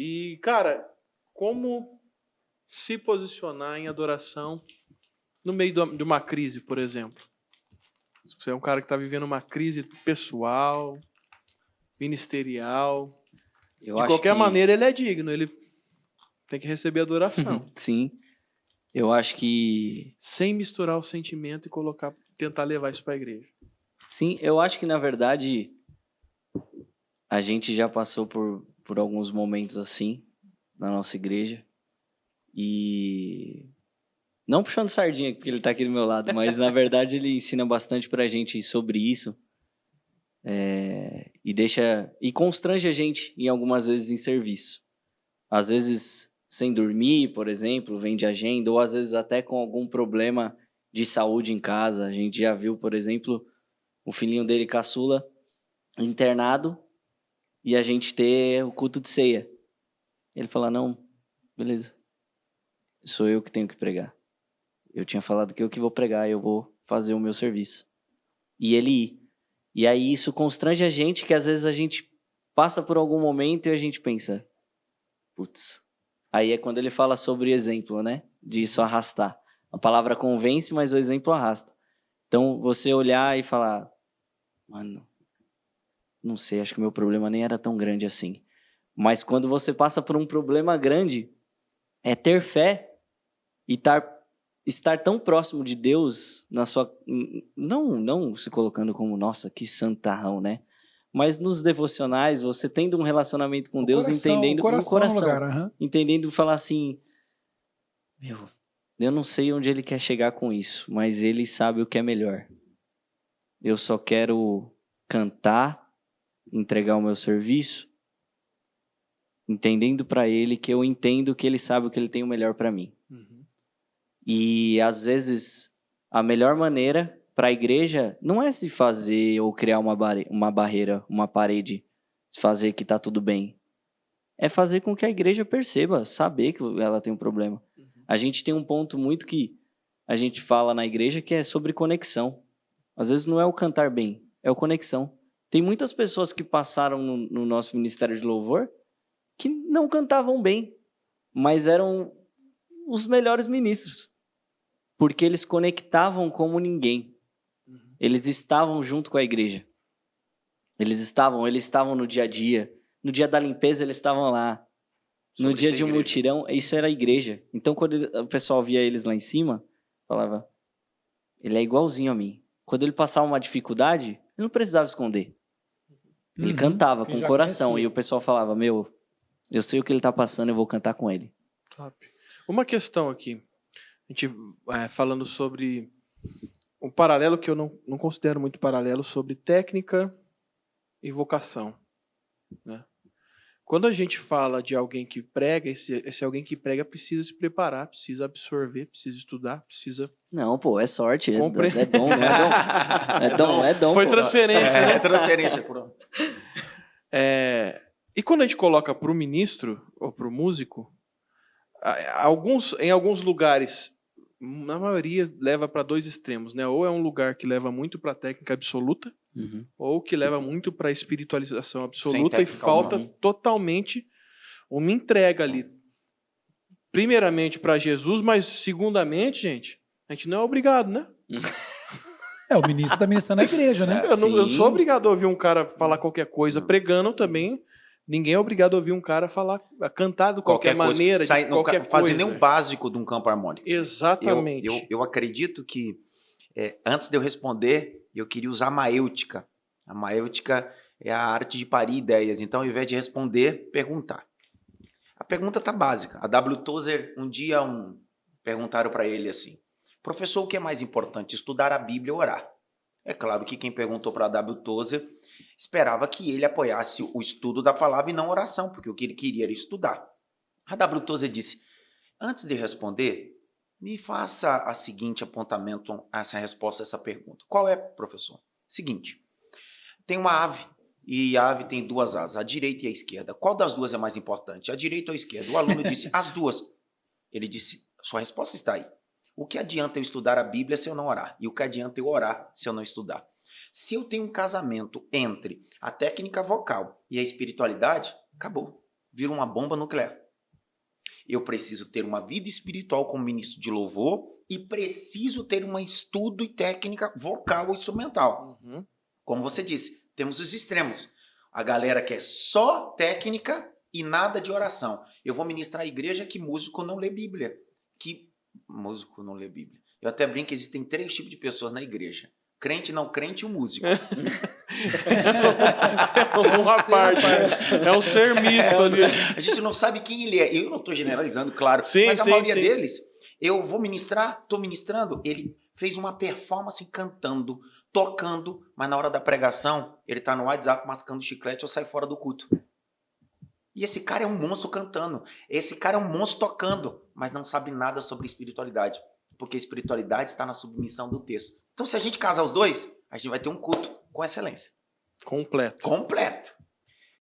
E, cara, como se posicionar em adoração no meio de uma crise, por exemplo? Se você é um cara que está vivendo uma crise pessoal, ministerial, Eu de acho qualquer que... maneira ele é digno, ele tem que receber adoração. Sim. Eu acho que... Sem misturar o sentimento e tentar levar isso para a igreja. Sim, eu acho que, na verdade, a gente já passou por alguns momentos assim na nossa igreja. E... Não puxando sardinha, porque ele está aqui do meu lado, mas, na verdade, ele ensina bastante pra gente sobre isso. E constrange a gente, em algumas vezes, em serviço. Às vezes, sem dormir, por exemplo, vem de agenda, ou às vezes até com algum problema de saúde em casa. A gente já viu, por exemplo, o filhinho dele, caçula, internado, e a gente ter o culto de ceia. Ele fala, não, beleza, sou eu que tenho que pregar. Eu tinha falado que eu que vou pregar, eu vou fazer o meu serviço. E ele ir. E aí isso constrange a gente, que às vezes a gente passa por algum momento e a gente pensa, putz. Aí é quando ele fala sobre exemplo, né? De isso arrastar. A palavra convence, mas o exemplo arrasta. Então, você olhar e falar, mano, não sei, acho que o meu problema nem era tão grande assim. Mas quando você passa por um problema grande, é ter fé e estar tão próximo de Deus na sua... Não se colocando como, nossa, que santarrão, né? Mas nos devocionais, você tendo um relacionamento com Deus, entendendo o coração no lugar, entendendo falar assim, meu, eu não sei onde ele quer chegar com isso, mas ele sabe o que é melhor. Eu só quero cantar, entregar o meu serviço, entendendo para ele que eu entendo que ele sabe o que ele tem o melhor para mim. Uhum. E às vezes a melhor maneira para a igreja não é se fazer ou criar uma barreira, uma parede, se fazer que tá tudo bem. É fazer com que a igreja perceba, saber que ela tem um problema. Uhum. A gente tem um ponto muito que a gente fala na igreja que é sobre conexão. Às vezes não é o cantar bem, é o conexão. Tem muitas pessoas que passaram no nosso ministério de louvor que não cantavam bem, mas eram os melhores ministros, porque eles conectavam como ninguém. Eles estavam junto com a igreja. Eles estavam no dia a dia. No dia da limpeza, eles estavam lá. No dia de um mutirão, isso era a igreja. Então, quando o pessoal via eles lá em cima, falava, ele é igualzinho a mim. Quando ele passava uma dificuldade, ele não precisava esconder. Ele cantava com o coração. E o pessoal falava, meu, eu sei o que ele está passando, eu vou cantar com ele. Top. Uma questão aqui. A gente falando sobre um paralelo que eu não considero muito paralelo, sobre técnica e vocação, né? Quando a gente fala de alguém que prega, esse alguém que prega precisa se preparar, precisa absorver, precisa estudar, precisa... Não, pô, é sorte, é dom, não é dom. É dom, foi pô. transferência, né? É transferência. E quando a gente coloca para o ministro ou para o músico, em alguns lugares, na maioria, leva para dois extremos, né? Ou é um lugar que leva muito para a técnica absoluta, ou que leva muito para a espiritualização absoluta e falta totalmente uma entrega ali. Primeiramente para Jesus, mas segundamente, gente, a gente não é obrigado, né? O ministro está ministrando na igreja, né? Eu não sou obrigado a ouvir um cara falar qualquer coisa. Pregando também, ninguém é obrigado a ouvir um cara cantar de qualquer maneira, de qualquer coisa. Fazer nem o básico de um campo harmônico. Exatamente. Eu acredito que, antes de eu responder, eu queria usar a maêutica. A maêutica é a arte de parir ideias. Então, ao invés de responder, perguntar. A pergunta tá básica. A W. Tozer, um dia, perguntaram para ele assim, professor, o que é mais importante, estudar a Bíblia ou orar? É claro que quem perguntou para a W. Tozer esperava que ele apoiasse o estudo da palavra e não a oração, porque o que ele queria era estudar. A W. Tozer disse, antes de responder, me faça a seguinte apontamento, essa resposta a essa pergunta. Qual é, professor? Seguinte, tem uma ave e a ave tem duas asas, a direita e a esquerda. Qual das duas é mais importante, a direita ou a esquerda? O aluno disse, as duas. Ele disse, sua resposta está aí. O que adianta eu estudar a Bíblia se eu não orar? E o que adianta eu orar se eu não estudar? Se eu tenho um casamento entre a técnica vocal e a espiritualidade, acabou. vira uma bomba nuclear. Eu preciso ter uma vida espiritual como ministro de louvor e preciso ter um estudo e técnica vocal ou instrumental. Uhum. Como você disse, temos os extremos. A galera quer só técnica e nada de oração. Eu vou ministrar a igreja que músico não lê Bíblia. Que músico não lê Bíblia. Eu até brinco que existem 3 tipos de pessoas na igreja. Crente, não crente e o músico. É uma parte. É um ser misto ali. A gente não sabe quem ele é. Eu não estou generalizando, claro. Sim, mas a sim, maioria sim. deles, eu vou ministrar, estou ministrando, ele fez uma performance cantando, tocando, mas na hora da pregação, ele está no WhatsApp mascando chiclete ou sai fora do culto. E esse cara é um monstro cantando. Esse cara é um monstro tocando, mas não sabe nada sobre espiritualidade. Porque a espiritualidade está na submissão do texto. Então, se a gente casar os dois, a gente vai ter um culto com excelência. Completo. Completo.